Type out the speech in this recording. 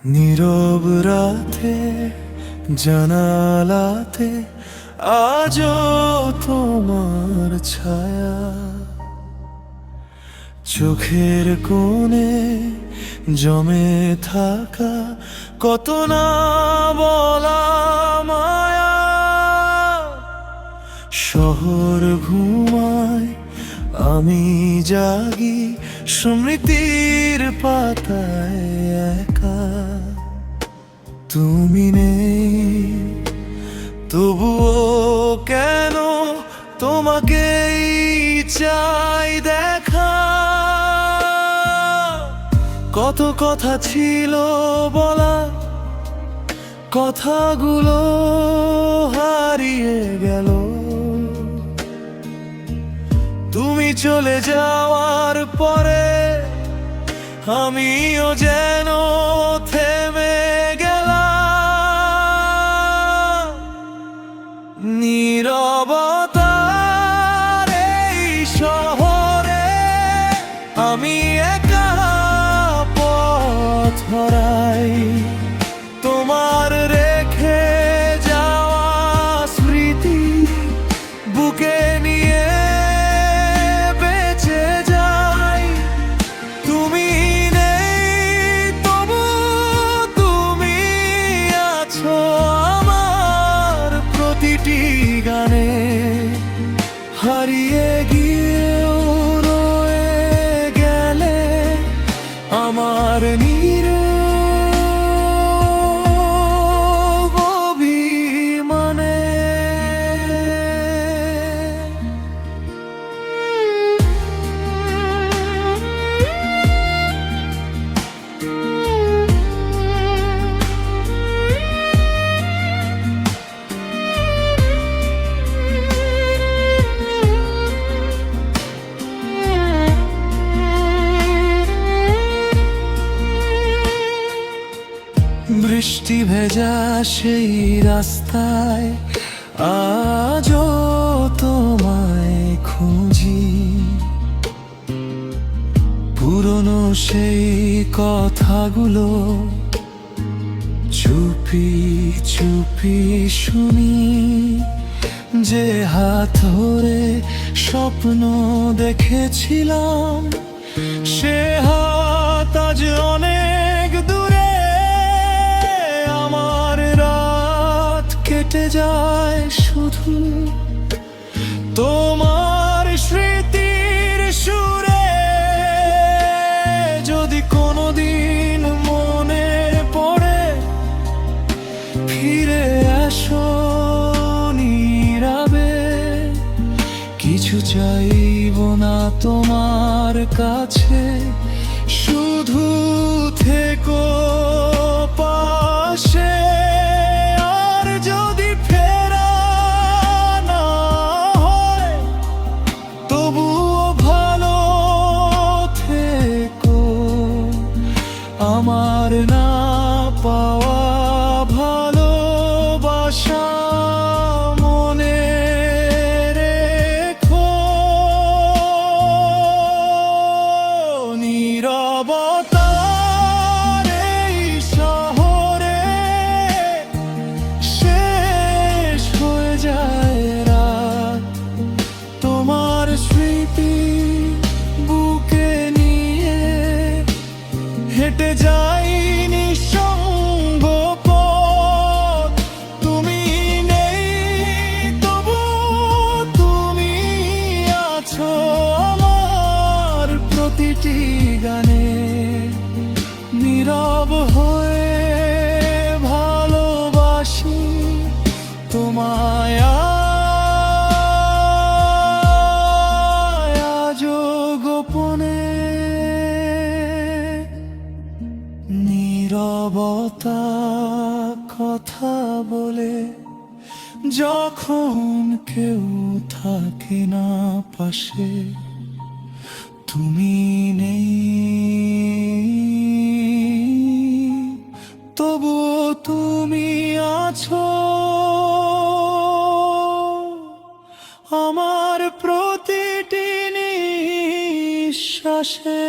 নীরব রাতে জানালাতে আজও তোমার ছায়া, চোখের কোণে জমে থাকা কত না বলা মায়া। শহর ঘুমায় আমি জাগি স্মৃতির পাতায় একা। তুমি নেই তবুও কেন তোমাকেই চাই দেখা। কত কথা ছিল বলা, কথাগুলো হারিয়ে গেল। তুমি চলে যাওয়ার পরে আমিও যেন থেমে গেলাম। নীরবতার এই শহরে আমি একা পথ হারাই। তোমার রেখে যাওয়া স্মৃতি বুকে নিয়ে বেঁচে যাই। তুমি নেই তবু তুমি আছো আমার প্রতিটি গানে। হারিয়ে গিয়েও রয়ে গেলে আমার নীরব অভিমানে। বৃষ্টি ভেজা সেই রাস্তায় আজও তোমায় খুঁজি। পুরনো সেই কথাগুলো চুপি চুপি শুনি। যে হাত ধরে স্বপ্ন দেখেছিলাম সে হাত আজ অনেক দূরে। আমার রাত কেটে যায় শুধু তোমার স্মৃতির সুরে। যদি কোনোদিন মনে পড়ে ফিরে আসো নীরবে। কিছু চাইব না তোমার কাছে, শুধু থেকো পাশে। আর যদি ফেরা না হয় তবুও ভালো থেকো। আমার না পাওয়া ভালোবাসা মনে রেখো। নীরবতার এই শহরে শেষ হয়ে যায় রাত। তোমার স্মৃতি বুকে নিয়ে হেঁটে যাই নিঃসঙ্গ পথ। তুমি নেই তবু তুমি আছো আমার প্রতিটি গানে। নীরব হয়ে ভালোবাসি তোমায় আজও গোপনে। নীরবতা কথা বলে যখন কেউ থাকে না পাশে। তুমি নেই তবুও তুমি আছো আমার প্রতিটি নিঃশ্বাসে